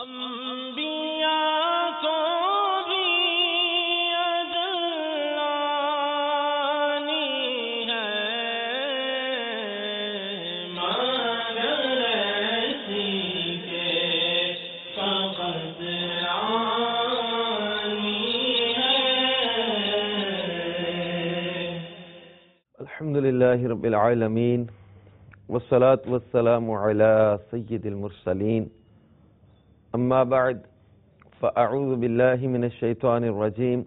انبیاء کو بھی اجلانی ہے مگر ایسی کے فقط آنی ہے۔ الحمدللہ رب العالمین والصلاة والسلام علی سید المرسلین اما بعد فاعوذ باللہ من الشیطان الرجیم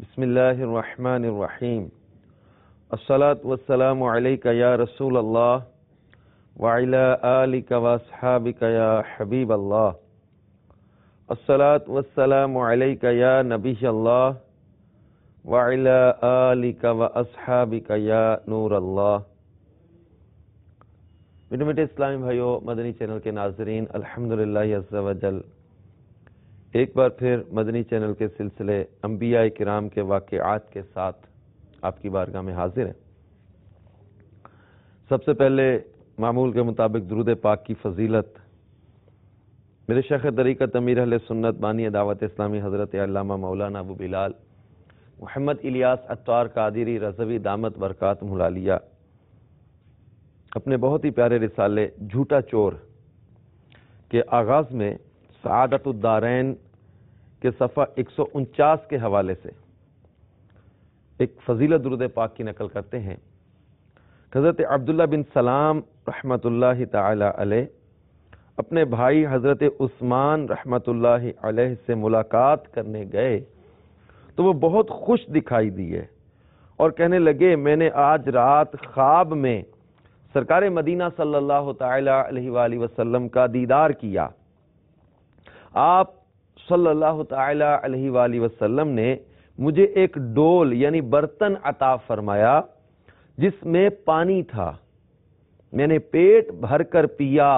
بسم اللہ الرحمن الرحیم الصلاة والسلام علیک یا رسول اللہ وعلی آلک واصحابک یا حبیب اللہ الصلاة والسلام علیک یا نبی اللہ وعلی آلک واصحابک یا نور اللہ۔ میٹھے میٹھے اسلامی بھائیو، مدنی چینل کے ناظرین، الحمدللہ عز و جل ایک بار پھر مدنی چینل کے سلسلے انبیاء کرام کے واقعات کے ساتھ آپ کی بارگاہ میں حاضر ہیں۔ سب سے پہلے معمول کے مطابق درود پاک کی فضیلت میرے شیخ طریقت امیر اہل سنت بانی دعوت اسلامی حضرت علامہ مولانا ابو بلال محمد الیاس عطار قادری رضوی دامت برکاتہ العالیہ اپنے بہت ہی پیارے رسالے جھوٹا چور کے آغاز میں سعادت الدارین کے صفحہ 149 کے حوالے سے ایک فضیلت درود پاک کی نقل کرتے ہیں۔ حضرت عبداللہ بن سلام رحمۃ اللہ تعالی علیہ اپنے بھائی حضرت عثمان رحمۃ اللہ علیہ سے ملاقات کرنے گئے تو وہ بہت خوش دکھائی دیے اور کہنے لگے، میں نے آج رات خواب میں سرکار مدینہ صلی اللہ تعالی علیہ وآلہ وسلم کا دیدار کیا۔ آپ صلی اللہ تعالی علیہ وآلہ وسلم نے مجھے ایک ڈول یعنی برتن عطا فرمایا جس میں پانی تھا، میں نے پیٹ بھر کر پیا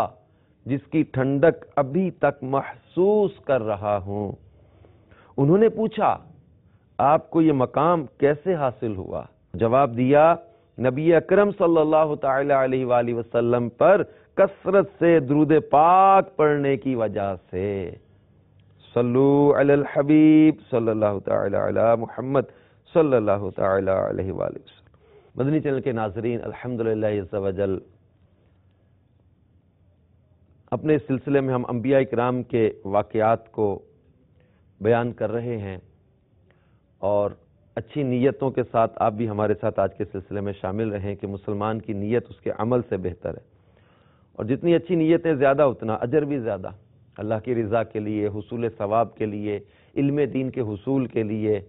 جس کی ٹھنڈک ابھی تک محسوس کر رہا ہوں۔ انہوں نے پوچھا، آپ کو یہ مقام کیسے حاصل ہوا؟ جواب دیا، نبی اکرم صلی اللہ تعالی علیہ وآلہ وسلم پر کثرت سے درود پاک پڑھنے کی وجہ سے۔ صلو علی الحبیب صلی اللہ تعالی علی محمد صلی اللہ تعالی علیہ وآلہ وسلم۔ مدنی چینل کے ناظرین، الحمدللہ عز و جل اپنے اس سلسلے میں ہم انبیاء کرام کے واقعات کو بیان کر رہے ہیں اور اچھی نیتوں کے ساتھ آپ بھی ہمارے ساتھ آج کے سلسلے میں شامل رہیں کہ مسلمان کی نیت اس کے عمل سے بہتر ہے، اور جتنی اچھی نیتیں زیادہ اتنا اجر بھی زیادہ، اللہ کی رضا کے لیے، حصول ثواب کے لیے، علم دین کے حصول کے لیے،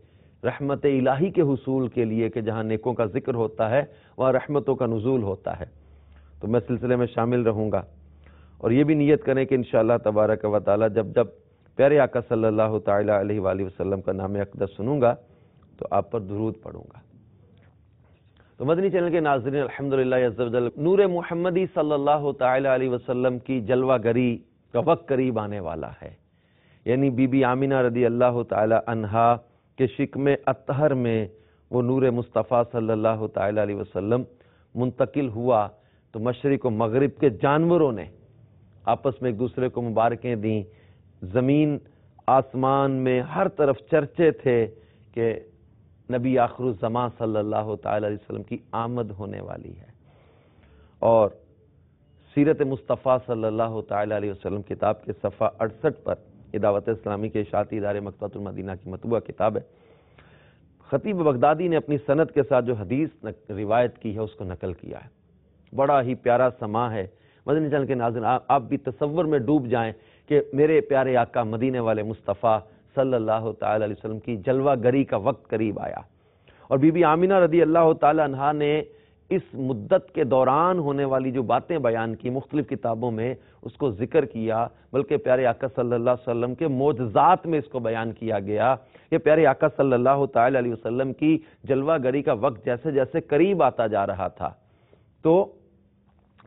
رحمت الہی کے حصول کے لیے کہ جہاں نیکوں کا ذکر ہوتا ہے وہاں رحمتوں کا نزول ہوتا ہے۔ تو میں سلسلے میں شامل رہوں گا اور یہ بھی نیت کریں کہ انشاءاللہ تبارک و تعالی جب جب پیارے آقا صلی اللہ تعالی علیہ وآلہ وسلم کا نام اقدس سنوں گا تو آپ پر درود پڑھوں گا۔ تو مدنی چینل کے ناظرین، الحمدللہ عز و جل نور محمدی صلی اللہ تعالی علیہ وسلم کی جلوہ گری کا وقت قریب آنے والا ہے، یعنی بی بی آمینہ رضی اللہ تعالی عنہا کے شکم اطہر میں وہ نور مصطفیٰ صلی اللہ تعالی علیہ وسلم منتقل ہوا تو مشرق و مغرب کے جانوروں نے آپس میں ایک دوسرے کو مبارکیں دیں، زمین آسمان میں ہر طرف چرچے تھے کہ نبی آخر الزمان صلی اللہ تعالی علیہ وسلم کی آمد ہونے والی ہے۔ اور سیرت مصطفیٰ صلی اللہ تعالی علیہ وسلم کتاب کے صفحہ 68 پر، یہ دعوت اسلامی کے اشاعتی ادارے مکتبۃ المدینہ کی مطبوعہ کتاب ہے، خطیب بغدادی نے اپنی سند کے ساتھ جو حدیث روایت کی ہے اس کو نقل کیا ہے۔ بڑا ہی پیارا سما ہے۔ مدنی چینل کے ناظرین، آپ بھی تصور میں ڈوب جائیں کہ میرے پیارے آقا مدینے والے مصطفیٰ صلی اللہ تعالی علیہ وسلم کی جلوہ گری کا وقت قریب آیا، اور بی بی آمینہ رضی اللہ تعالی عنہا نے اس مدت کے دوران ہونے والی جو باتیں بیان کی مختلف کتابوں میں اس کو ذکر کیا، بلکہ پیارے آقا صلی اللہ علیہ وسلم کے معجزات میں اس کو بیان کیا گیا کہ پیارے آقا صلی اللہ تعالی علیہ وسلم کی جلوہ گری کا وقت جیسے جیسے قریب آتا جا رہا تھا تو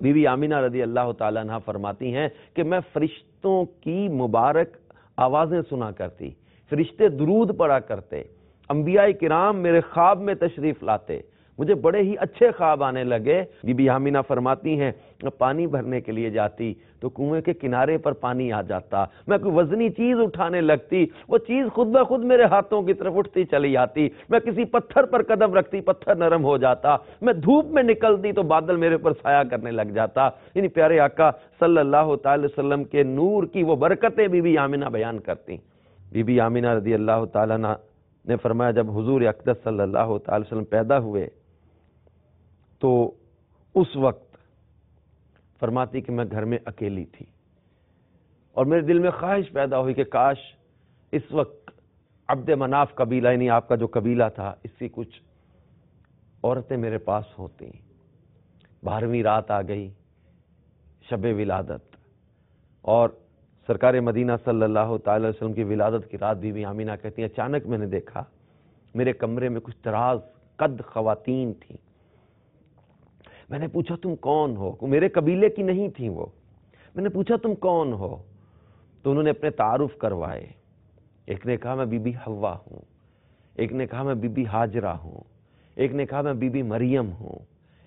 بی بی آمینہ رضی اللہ تعالی عنہ فرماتی ہیں کہ میں فرشتوں کی مبارک آوازیں سنا کرتی، فرشتے درود پڑھا کرتے، انبیاء کرام میرے خواب میں تشریف لاتے، مجھے بڑے ہی اچھے خواب آنے لگے۔ بی بی آمینہ فرماتی ہیں پانی بھرنے کے لیے جاتی تو کنویں کے کنارے پر پانی آ جاتا، میں کوئی وزنی چیز اٹھانے لگتی، وہ چیز خود بخود میرے ہاتھوں کی طرف اٹھتی چلی آتی، میں کسی پتھر پر قدم رکھتی، پتھر نرم ہو جاتا، میں دھوپ میں نکلتی تو بادل میرے پر سایہ کرنے لگ جاتا۔ یعنی پیارے آقا صلی اللہ تعالی وسلم کے نور کی وہ برکتیں بی بی آمنہ بیان کرتی۔ بی بی آمنہ رضی اللہ تعالیٰ عنہ نے فرمایا جب حضور اقدس صلی اللہ تعالی وسلم پیدا ہوئے تو اس وقت فرماتی کہ میں گھر میں اکیلی تھی، اور میرے دل میں خواہش پیدا ہوئی کہ کاش اس وقت عبد مناف قبیلہ، یعنی آپ کا جو قبیلہ تھا، اس کی کچھ عورتیں میرے پاس ہوتی۔ 12ویں رات آ گئی، شب ولادت، اور سرکار مدینہ صلی اللہ تعالی وسلم کی ولادت کی رات بی بی آمنہ کہتی ہیں اچانک میں نے دیکھا میرے کمرے میں کچھ دراز قد خواتین تھیں۔ میں نے پوچھا تم کون ہو؟ میرے قبیلے کی نہیں تھیں وہ۔ میں نے پوچھا تم کون ہو؟ تو انہوں نے اپنے تعارف کروائے۔ ایک نے کہا میں بی بی حوا ہوں، ایک نے کہا میں بی بی ہاجرہ ہوں، ایک نے کہا میں بی بی مریم ہوں،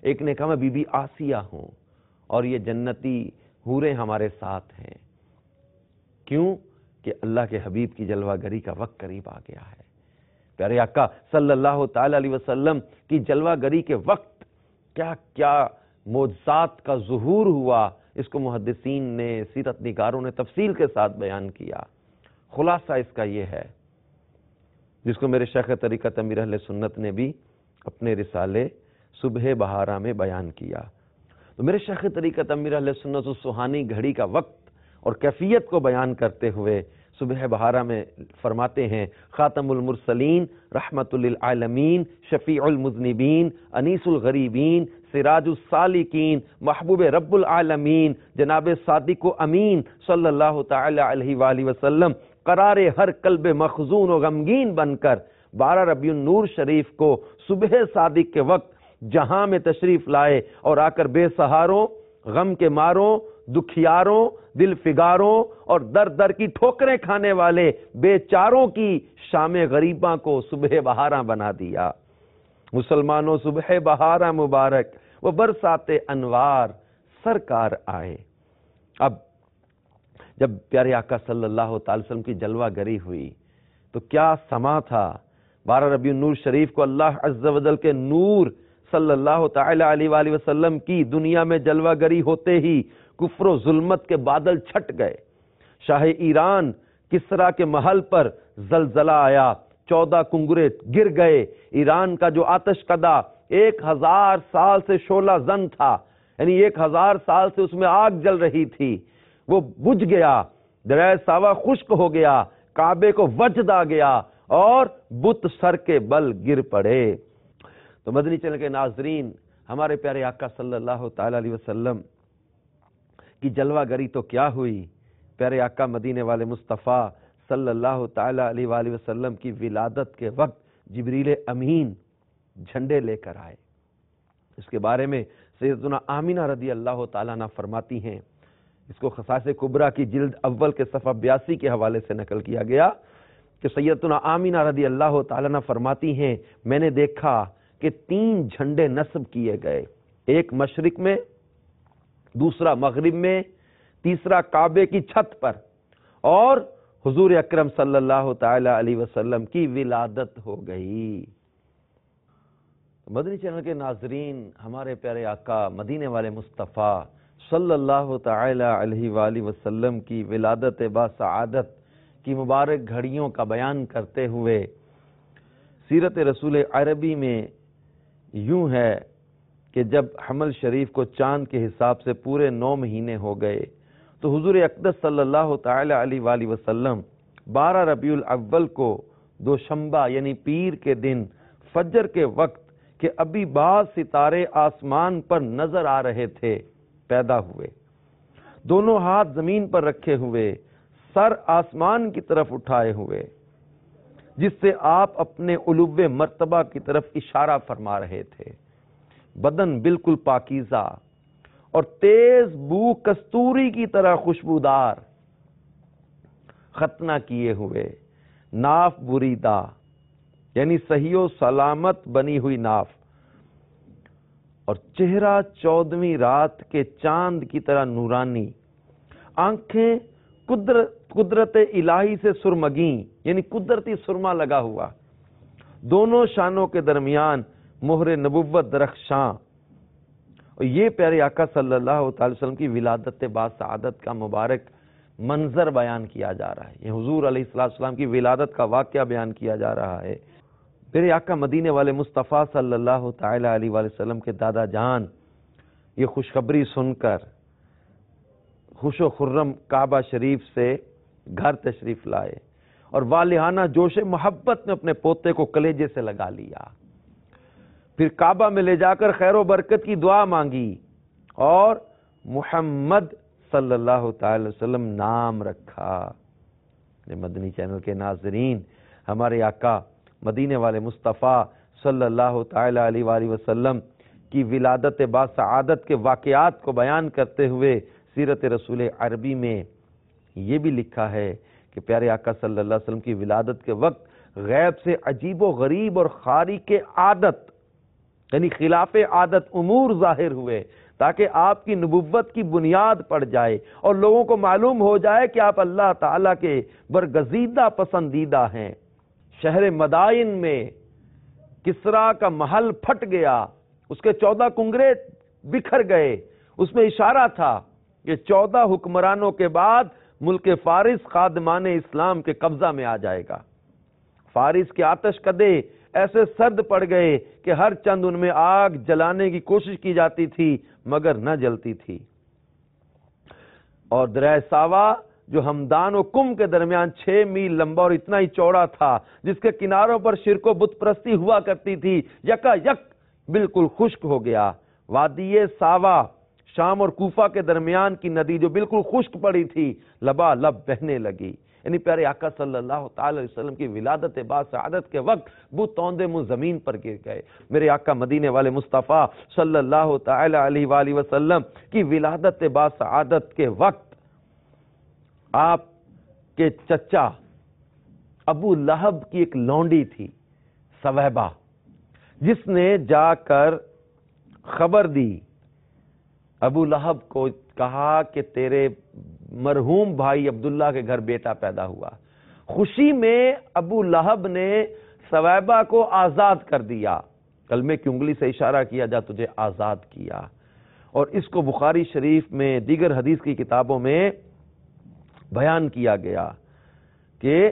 ایک نے کہا میں بی بی آسیہ ہوں، اور یہ جنتی حوریں ہمارے ساتھ ہیں۔ کیوں؟ کہ اللہ کے حبیب کی جلوہ گری کا وقت قریب آ گیا ہے۔ پیارے آقا صلی اللہ تعالی علیہ وسلم کی جلوہ گری کے وقت کیا کیا معجزات کا ظہور ہوا، اس کو محدثین نے، سیرت نگاروں نے تفصیل کے ساتھ بیان کیا۔ خلاصہ اس کا یہ ہے، جس کو میرے شیخ طریقت امیر اہل سنت نے بھی اپنے رسالے صبح بہارا میں بیان کیا۔ تو میرے شیخ طریقت امیر اہل سنت اس سہانی گھڑی کا وقت اور کیفیت کو بیان کرتے ہوئے صبح بہارا میں فرماتے ہیں خاتم المرسلین، رحمت للعالمین، شفیع المذنبین، انیس الغریبین، سراج السالکین، محبوب رب العالمین، جناب صادق و امین صلی اللہ تعالی علیہ وآلہ وسلم قرار ہر قلب مخزون و غمگین بن کر 12 ربیع النور شریف کو صبح صادق کے وقت جہاں میں تشریف لائے، اور آ کر بے سہاروں، غم کے ماروں، دکھیاروں، دل فگاروں اور در در کی ٹھوکریں کھانے والے بے چاروں کی شام غریباں کو صبح بہاراں بنا دیا۔ مسلمانوں صبح بہاراں مبارک، وہ برسات انوار سرکار آئے۔ اب جب پیارے آقا صلی اللہ تعالی وسلم کی جلوہ گری ہوئی تو کیا سما تھا۔ 12 ربیع النور شریف کو اللہ عز و جل کے نور صلی اللہ تعالی علیہ وآلہ وسلم کی دنیا میں جلوہ گری ہوتے ہی کفر و ظلمت کے بادل چھٹ گئے۔ شاہ ایران کسریٰ کے محل پر زلزلہ آیا، 14 کنگرے گر گئے۔ ایران کا جو آتش کدہ 1000 سال سے شعلہ زن تھا، یعنی 1000 سال سے اس میں آگ جل رہی تھی، وہ بجھ گیا، دریائے ساوا خشک ہو گیا، کعبے کو وجد آ گیا اور بت سر کے بل گر پڑے۔ تو مدنی چینل کے ناظرین، ہمارے پیارے آقا صلی اللہ تعالی علیہ وسلم کی جلوہ گری تو کیا ہوئی، پیارے آقا مدینے والے مصطفیٰ صلی اللہ تعالی علیہ وآلہ وسلم کی ولادت کے وقت جبریل امین جھنڈے لے کر آئے۔ اس کے بارے میں سیدتنا آمنہ رضی اللہ تعالیٰ عنہ فرماتی ہیں، اس کو خصائص کبریٰ کی جلد اول کے صفحہ 82 کے حوالے سے نقل کیا گیا کہ سیدتنا آمنہ رضی اللہ تعالیٰ عنہ فرماتی ہیں میں نے دیکھا کہ 3 جھنڈے نصب کیے گئے، ایک مشرق میں، دوسرا مغرب میں، تیسرا کعبے کی چھت پر، اور حضور اکرم صلی اللہ تعالی علیہ وسلم کی ولادت ہو گئی۔ مدنی چینل کے ناظرین، ہمارے پیارے آقا مدینے والے مصطفیٰ صلی اللہ تعالی علیہ وآلہ وسلم کی ولادت با سعادت کی مبارک گھڑیوں کا بیان کرتے ہوئے سیرت رسول عربی میں یوں ہے کہ جب حمل شریف کو چاند کے حساب سے پورے 9 مہینے ہو گئے تو حضور اقدس صلی اللہ تعالی علیہ وآلہ وسلم 12 ربیع الاول کو دوشنبہ یعنی پیر کے دن فجر کے وقت کہ ابھی بعض ستارے آسمان پر نظر آ رہے تھے پیدا ہوئے، دونوں ہاتھ زمین پر رکھے ہوئے، سر آسمان کی طرف اٹھائے ہوئے، جس سے آپ اپنے علو مرتبہ کی طرف اشارہ فرما رہے تھے، بدن بالکل پاکیزہ اور تیز بو کستوری کی طرح خوشبودار، ختنہ کیے ہوئے، ناف بریدہ یعنی صحیح و سلامت بنی ہوئی ناف، اور چہرہ 14ویں رات کے چاند کی طرح نورانی، آنکھیں قدرت الہی سے سرمگیں، یعنی قدرتی سرما لگا ہوا، دونوں شانوں کے درمیان مہر نبوت درخشاں۔ اور یہ پیارے آقا صلی اللہ تعالی وسلم کی ولادت باسعادت کا مبارک منظر بیان کیا جا رہا ہے، یہ حضور علیہ السلام کی ولادت کا واقعہ بیان کیا جا رہا ہے۔ میرے آقا مدینے والے مصطفیٰ صلی اللہ تعالی علیہ وسلم کے دادا جان یہ خوشخبری سن کر خوش و خرم کعبہ شریف سے گھر تشریف لائے اور والہانہ جوش محبت میں اپنے پوتے کو کلیجے سے لگا لیا، پھر کعبہ میں لے جا کر خیر و برکت کی دعا مانگی اور محمد صلی اللہ تعالی وسلم نام رکھا۔ مدنی چینل کے ناظرین، ہمارے آقا مدینے والے مصطفیٰ صلی اللہ تعالی علیہ وآلہ وسلم کی ولادت باسعادت کے واقعات کو بیان کرتے ہوئے سیرت رسول عربی میں یہ بھی لکھا ہے کہ پیارے آقا صلی اللہ علیہ وسلم کی ولادت کے وقت غیب سے عجیب و غریب اور خارق عادت یعنی خلاف عادت امور ظاہر ہوئے تاکہ آپ کی نبوت کی بنیاد پڑ جائے اور لوگوں کو معلوم ہو جائے کہ آپ اللہ تعالیٰ کے برگزیدہ پسندیدہ ہیں۔ شہر مدائن میں کسرا کا محل پھٹ گیا، اس کے 14 کنگرے بکھر گئے، اس میں اشارہ تھا کہ 14 حکمرانوں کے بعد ملک فارس خادمان اسلام کے قبضہ میں آ جائے گا۔ فارس کے آتش کدے ایسے سرد پڑ گئے کہ ہر چند ان میں آگ جلانے کی کوشش کی جاتی تھی مگر نہ جلتی تھی، اور دریائے ساوا جو ہمدان و کم کے درمیان 6 میل لمبا اور اتنا ہی چوڑا تھا، جس کے کناروں پر شرک و بت پرستی ہوا کرتی تھی، یکا یک بالکل خشک ہو گیا۔ وادی ساوا شام اور کوفہ کے درمیان کی ندی جو بالکل خشک پڑی تھی لبالب بہنے لگی۔ یعنی پیارے آقا صلی اللہ تعالی علیہ وسلم کی ولادت باسعادت کے وقت بت توندے منہ زمین پر گر گئے۔ میرے آقا مدینے والے مصطفیٰ صلی اللہ تعالی علیہ وآلہ وسلم کی ولادت باسعادت کے وقت آپ کے چچا ابو لہب کی ایک لونڈی تھی سویبہ، جس نے جا کر خبر دی، ابو لہب کو کہا کہ تیرے مرحوم بھائی عبداللہ کے گھر بیٹا پیدا ہوا۔ خوشی میں ابو لہب نے سویبہ کو آزاد کر دیا، کلمے کی انگلی سے اشارہ کیا جا تجھے آزاد کیا۔ اور اس کو بخاری شریف میں دیگر حدیث کی کتابوں میں بیان کیا گیا کہ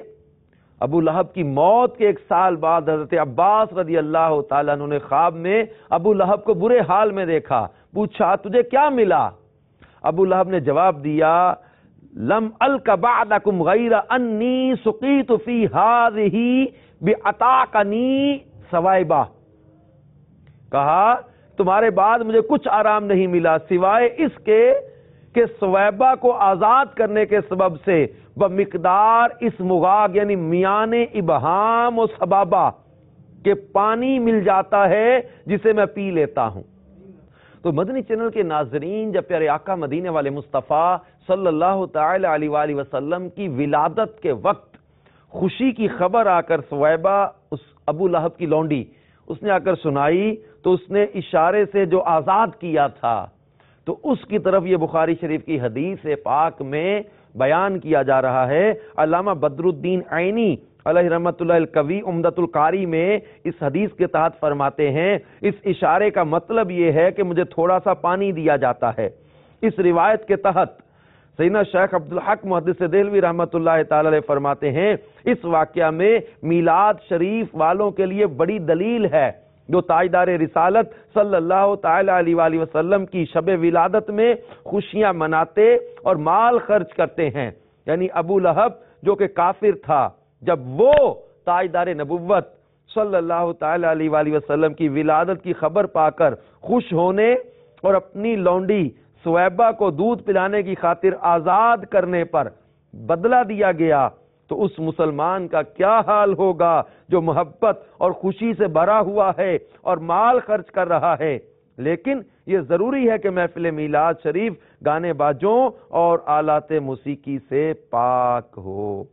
ابو لہب کی موت کے 1 سال بعد حضرت عباس رضی اللہ تعالیٰ عنہ نے خواب میں ابو لہب کو برے حال میں دیکھا، پوچھا تجھے کیا ملا؟ ابو لہب نے جواب دیا، لم الک بعدکم غیر انی سقیت فی ہذہ بعتاقنی سویبہ، کہا تمہارے بعد مجھے کچھ آرام نہیں ملا سوائے اس کے کہ سویبہ کو آزاد کرنے کے سبب سے بمقدار اس مغاگ یعنی میان ابہام و سبابہ کہ پانی مل جاتا ہے جسے میں پی لیتا ہوں۔ تو مدنی چینل کے ناظرین، جب پیارے آقا مدینے والے مصطفیٰ صلی اللہ تعالی علیہ وآلہ وسلم کی ولادت کے وقت خوشی کی خبر آ کر سویبہ اس ابو لہب کی لونڈی اس نے آ کر سنائی تو اس نے اشارے سے جو آزاد کیا تھا تو اس کی طرف یہ بخاری شریف کی حدیث پاک میں بیان کیا جا رہا ہے۔ علامہ بدر الدین عینی علیہ رحمت اللہ القوی عمدۃ القاری میں اس حدیث کے تحت فرماتے ہیں، اس اشارے کا مطلب یہ ہے کہ مجھے تھوڑا سا پانی دیا جاتا ہے۔ اس روایت کے تحت سیدنا شیخ عبدالحق محدث دہلوی رحمت اللہ تعالی علیہ فرماتے ہیں، اس واقعہ میں میلاد شریف والوں کے لیے بڑی دلیل ہے جو تاجدار رسالت صلی اللہ تعالی علیہ وآلہ وسلم کی شب ولادت میں خوشیاں مناتے اور مال خرچ کرتے ہیں۔ یعنی ابو لہب جو کہ کافر تھا، جب وہ تاجدار نبوت صلی اللہ تعالی علیہ وآلہ وسلم کی ولادت کی خبر پا کر خوش ہونے اور اپنی لونڈی سویبہ کو دودھ پلانے کی خاطر آزاد کرنے پر بدلہ دیا گیا تو اس مسلمان کا کیا حال ہوگا جو محبت اور خوشی سے بھرا ہوا ہے اور مال خرچ کر رہا ہے، لیکن یہ ضروری ہے کہ محفل میلاد شریف گانے باجوں اور آلات موسیقی سے پاک ہو۔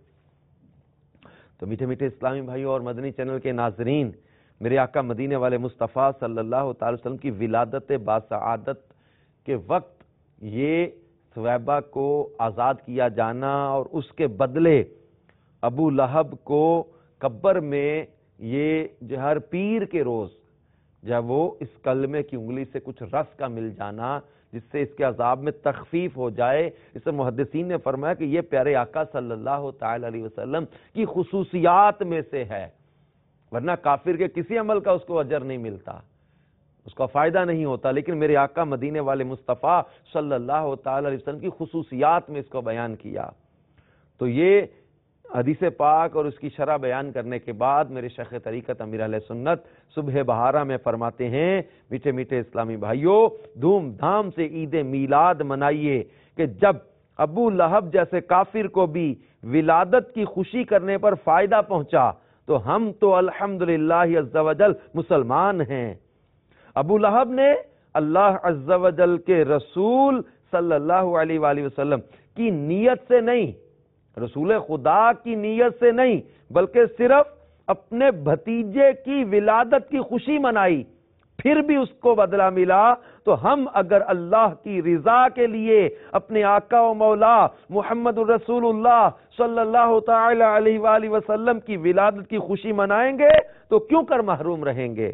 تو میٹھے میٹھے اسلامی بھائیوں اور مدنی چینل کے ناظرین، میرے آقا مدینے والے مصطفیٰ صلی اللہ تعالی وسلم کی ولادت باسعادت کے وقت یہ سویبہ کو آزاد کیا جانا اور اس کے بدلے ابو لہب کو قبر میں یہ جو ہر پیر کے روز جب وہ اس کلمے کی انگلی سے کچھ رس کا مل جانا جس سے اس کے عذاب میں تخفیف ہو جائے، اس سے محدثین نے فرمایا کہ یہ پیارے آقا صلی اللہ تعالی علیہ وسلم کی خصوصیات میں سے ہے، ورنہ کافر کے کسی عمل کا اس کو اجر نہیں ملتا، اس کا فائدہ نہیں ہوتا، لیکن میرے آقا مدینے والے مصطفیٰ صلی اللہ تعالی علیہ وسلم کی خصوصیات میں اس کو بیان کیا۔ تو یہ حدیث پاک اور اس کی شرح بیان کرنے کے بعد میرے شیخ طریقت امیر اہل سنت صبح بہارہ میں فرماتے ہیں، میٹھے میٹھے اسلامی بھائیوں، دھوم دھام سے عید میلاد منائیے کہ جب ابو لہب جیسے کافر کو بھی ولادت کی خوشی کرنے پر فائدہ پہنچا تو ہم تو الحمدللہ عز و جل مسلمان ہیں۔ ابو لہب نے اللہ عز و جل کے رسول صلی اللہ علیہ وآلہ وسلم کی نیت سے نہیں، رسول خدا کی نیت سے نہیں، بلکہ صرف اپنے بھتیجے کی ولادت کی خوشی منائی، پھر بھی اس کو بدلہ ملا۔ تو ہم اگر اللہ کی رضا کے لیے اپنے آقا و مولا محمد الرسول اللہ صلی اللہ تعالی علیہ وآلہ وسلم کی ولادت کی خوشی منائیں گے تو کیوں کر محروم رہیں گے؟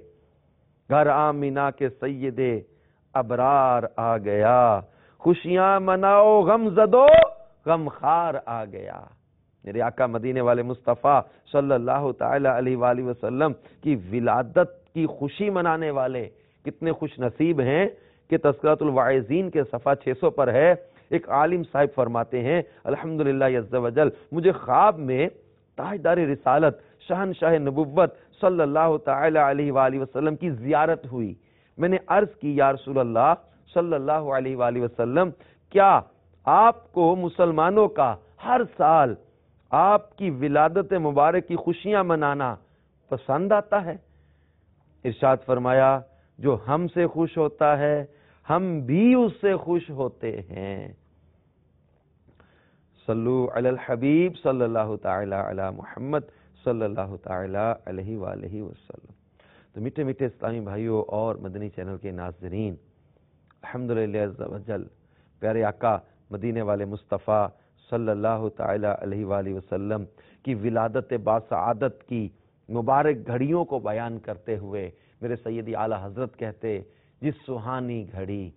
گھر آمینہ کے سید ابرار آ گیا، خوشیاں مناؤ غم زدو غم خار آ گیا۔ میرے آقا مدینے والے مصطفیٰ صلی اللہ تعالی علیہ وآلہ وسلم کی ولادت کی خوشی منانے والے کتنے خوش نصیب ہیں کہ تذکرۃ الواعظین کے صفحہ 600 پر ہے، ایک عالم صاحب فرماتے ہیں الحمدللہ عز و جل مجھے خواب میں تاجدار رسالت شہنشاہ نبوت صلی اللہ تعالی علیہ وآلہ وسلم کی زیارت ہوئی۔ میں نے عرض کی یا رسول اللہ صلی اللہ علیہ وآلہ وسلم، کیا آپ کو مسلمانوں کا ہر سال آپ کی ولادت مبارک کی خوشیاں منانا پسند آتا ہے؟ ارشاد فرمایا جو ہم سے خوش ہوتا ہے ہم بھی اس سے خوش ہوتے ہیں۔ صلو علی الحبیب صلی اللہ تعالی علی محمد صلی اللہ تعالی علیہ وآلہ وسلم۔ تو میٹھے میٹھے اسلامی بھائیوں اور مدنی چینل کے ناظرین، الحمدللہ عز و جل پیارے آقا مدینے والے مصطفیٰ صلی اللہ تعالی علیہ وآلہ وسلم کی ولادت باسعادت کی مبارک گھڑیوں کو بیان کرتے ہوئے میرے سیدی اعلیٰ حضرت کہتے، جس سہانی گھڑی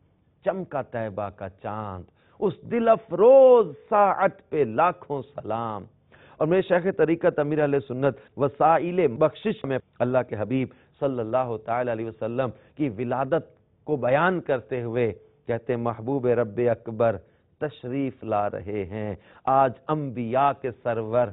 چمکا طیبہ کا چاند، اس دل افروز ساعت پہ لاکھوں سلام۔ اور میرے شیخ طریقت امیر اہل سنت وسائل بخشش میں اللہ کے حبیب صلی اللہ تعالی علیہ وسلم کی ولادت کو بیان کرتے ہوئے کہتے محبوب رب اکبر تشریف لا رہے ہیں، آج انبیاء کے سرور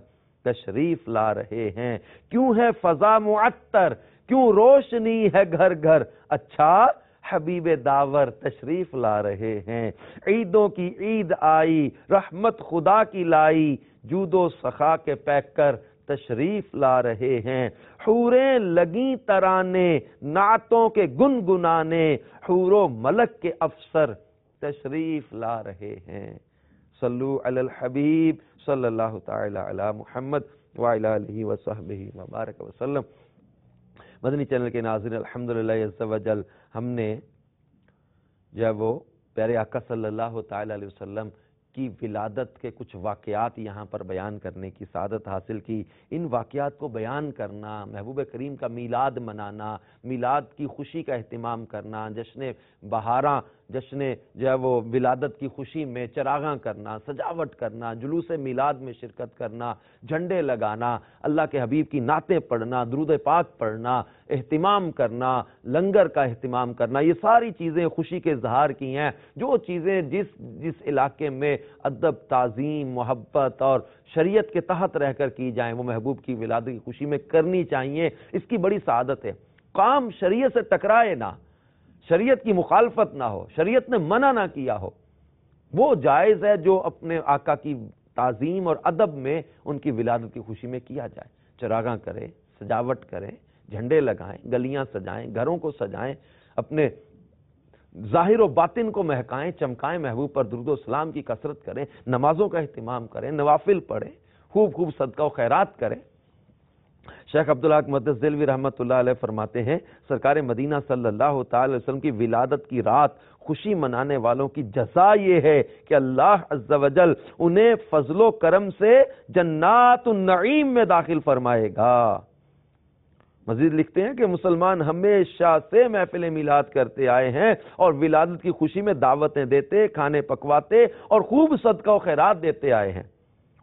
تشریف لا رہے ہیں، کیوں ہے فضا معطر، کیوں روشنی ہے گھر گھر، اچھا حبیب داور تشریف لا رہے ہیں، عیدوں کی عید آئی رحمت خدا کی لائی، جود و سخا کے پیکر تشریف لا رہے ہیں، حوریں لگیں ترانے نعتوں کے گنگنانے، حور و ملک کے افسر تشریف لا رہے ہیں۔ صلو علی الحبیب صلی اللہ تعالی علی محمد وعلی آلہ وصحبہ وبارک وسلم۔ مدنی چینل کے ناظرین، الحمدللہ عز و جل ہم نے جب وہ پیارے آقا صلی اللہ تعالی علیہ وسلم کی ولادت کے کچھ واقعات یہاں پر بیان کرنے کی سعادت حاصل کی۔ ان واقعات کو بیان کرنا، محبوب کریم کا میلاد منانا، میلاد کی خوشی کا اہتمام کرنا، جشن بہاراں، جشن جو ہے وہ ولادت کی خوشی میں چراغاں کرنا، سجاوٹ کرنا، جلوس میلاد میں شرکت کرنا، جھنڈے لگانا، اللہ کے حبیب کی نعتیں پڑھنا، درود پاک پڑھنا، اہتمام کرنا، لنگر کا اہتمام کرنا، یہ ساری چیزیں خوشی کے اظہار کی ہیں۔ جو چیزیں جس علاقے میں ادب، تعظیم، محبت اور شریعت کے تحت رہ کر کی جائیں وہ محبوب کی ولادت کی خوشی میں کرنی چاہیے، اس کی بڑی سعادت ہے۔ کام شریعت سے ٹکرائے نہ، شریعت کی مخالفت نہ ہو، شریعت نے منع نہ کیا ہو، وہ جائز ہے جو اپنے آقا کی تعظیم اور ادب میں ان کی ولادت کی خوشی میں کیا جائے۔ چراغاں کریں، سجاوٹ کریں، جھنڈے لگائیں، گلیاں سجائیں، گھروں کو سجائیں، اپنے ظاہر و باطن کو مہکائیں، چمکائیں، محبوب پر درود و سلام کی کثرت کریں، نمازوں کا اہتمام کریں، نوافل پڑھیں، خوب صدقہ و خیرات کریں۔ شیخ عبدالحق مقدس دہلوی رحمۃ اللہ علیہ فرماتے ہیں سرکار مدینہ صلی اللہ تعالی وسلم کی ولادت کی رات خوشی منانے والوں کی جزا یہ ہے کہ اللہ عز و جل انہیں فضل و کرم سے جنات النعیم میں داخل فرمائے گا۔ مزید لکھتے ہیں کہ مسلمان ہمیشہ سے محفل میلاد کرتے آئے ہیں اور ولادت کی خوشی میں دعوتیں دیتے، کھانے پکواتے اور خوب صدقہ و خیرات دیتے آئے ہیں،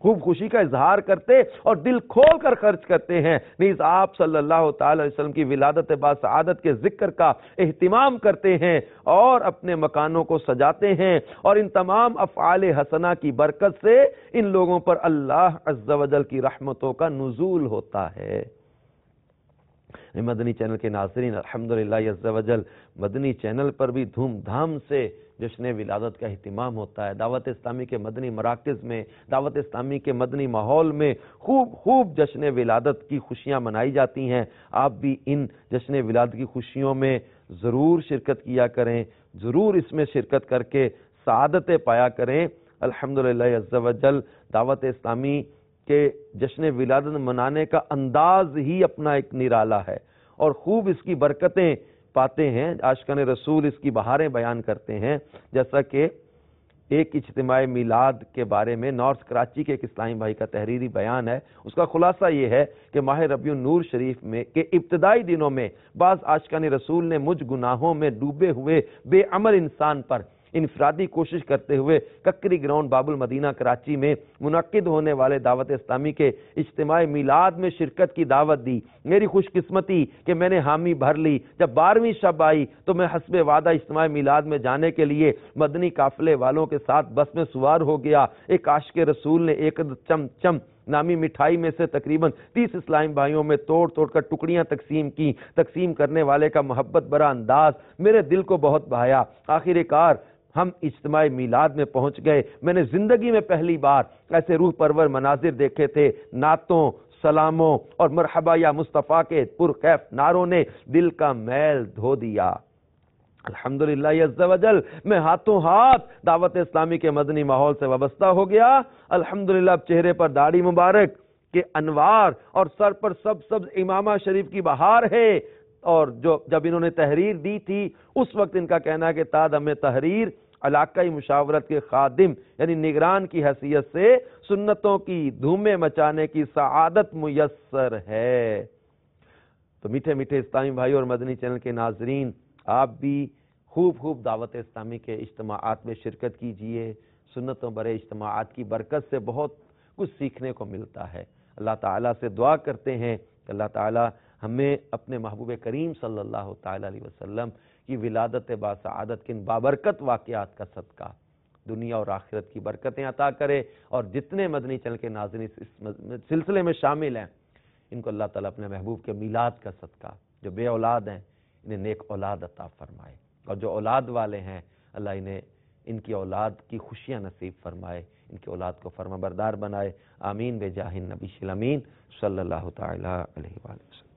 خوب خوشی کا اظہار کرتے اور دل کھول کر خرچ کرتے ہیں۔ نیز آپ صلی اللہ تعالی علیہ وسلم کی ولادت باسعادت کے ذکر کا اہتمام کرتے ہیں اور اپنے مکانوں کو سجاتے ہیں، اور ان تمام افعال حسنہ کی برکت سے ان لوگوں پر اللہ عز و جل کی رحمتوں کا نزول ہوتا ہے۔ مدنی چینل کے ناظرین، الحمدللہ عز و جل مدنی چینل پر بھی دھوم دھام سے جشن ولادت کا اہتمام ہوتا ہے۔ دعوت اسلامی کے مدنی مراکز میں، دعوت اسلامی کے مدنی ماحول میں خوب جشن ولادت کی خوشیاں منائی جاتی ہیں۔ آپ بھی ان جشن ولادت کی خوشیوں میں ضرور شرکت کیا کریں، ضرور اس میں شرکت کر کے سعادتیں پایا کریں۔ الحمدللہ عز و جل دعوت اسلامی کہ جشن ولادت منانے کا انداز ہی اپنا ایک نرالا ہے اور خوب اس کی برکتیں پاتے ہیں۔ عاشقان رسول اس کی بہاریں بیان کرتے ہیں، جیسا کہ ایک اجتماع میلاد کے بارے میں نارتھ کراچی کے ایک اسلامی بھائی کا تحریری بیان ہے۔ اس کا خلاصہ یہ ہے کہ ماہ ربیع النور شریف میں کے ابتدائی دنوں میں بعض عاشقان رسول نے مجھ گناہوں میں ڈوبے ہوئے بے عمل انسان پر انفرادی کوشش کرتے ہوئے ککری گراؤنڈ باب المدینہ کراچی میں منعقد ہونے والے دعوت اسلامی کے اجتماع میلاد میں شرکت کی دعوت دی۔ میری خوش قسمتی کہ میں نے حامی بھر لی۔ جب 12ویں شب آئی تو میں حسب وعدہ اجتماع میلاد میں جانے کے لیے مدنی قافلے والوں کے ساتھ بس میں سوار ہو گیا۔ ایک عاشق رسول نے ایک چم نامی مٹھائی میں سے تقریباً 30 اسلامی بھائیوں میں توڑ کر ٹکڑیاں تقسیم کی۔ تقسیم کرنے والے کا محبت برا انداز میرے دل کو بہت بھایا۔ آخر کار ہم اجتماع میلاد میں پہنچ گئے۔ میں نے زندگی میں پہلی بار ایسے روح پرور مناظر دیکھے تھے۔ نعتوں، سلاموں اور مرحبا یا مصطفیٰ کے پرکیف نعروں نے دل کا میل دھو دیا۔ الحمدللہ عز و جل میں ہاتھوں ہاتھ دعوت اسلامی کے مدنی ماحول سے وابستہ ہو گیا۔ الحمدللہ اب چہرے پر داڑھی مبارک کے انوار اور سر پر سبز امامہ شریف کی بہار ہے، اور جب انہوں نے تحریر دی تھی اس وقت ان کا کہنا ہے کہ تادم تحریر علاقائی مشاورت کے خادم یعنی نگران کی حیثیت سے سنتوں کی دھومیں مچانے کی سعادت میسر ہے۔ تو میٹھے میٹھے اسلامی بھائی اور مدنی چینل کے ناظرین، آپ بھی خوب دعوت اسلامی کے اجتماعات میں شرکت کیجئے۔ سنتوں برے اجتماعات کی برکت سے بہت کچھ سیکھنے کو ملتا ہے۔ اللہ تعالیٰ سے دعا کرتے ہیں کہ اللہ تعالیٰ ہمیں اپنے محبوب کریم صلی اللہ تعالی علیہ وسلم کی ولادت باسعادت کے ان بابرکت واقعات کا صدقہ دنیا اور آخرت کی برکتیں عطا کرے، اور جتنے مدنی چینل کے ناظرین اس سلسلے میں شامل ہیں ان کو اللہ تعالیٰ اپنے محبوب کے میلاد کا صدقہ، جو بے اولاد ہیں انہیں نیک اولاد عطا فرمائے، اور جو اولاد والے ہیں اللہ انہیں ان کی اولاد کی خوشیاں نصیب فرمائے، ان کی اولاد کو فرما بردار بنائے۔ آمین بجاہ النبی الامین صلی اللہ تعالی علیہ وآلہ وسلم۔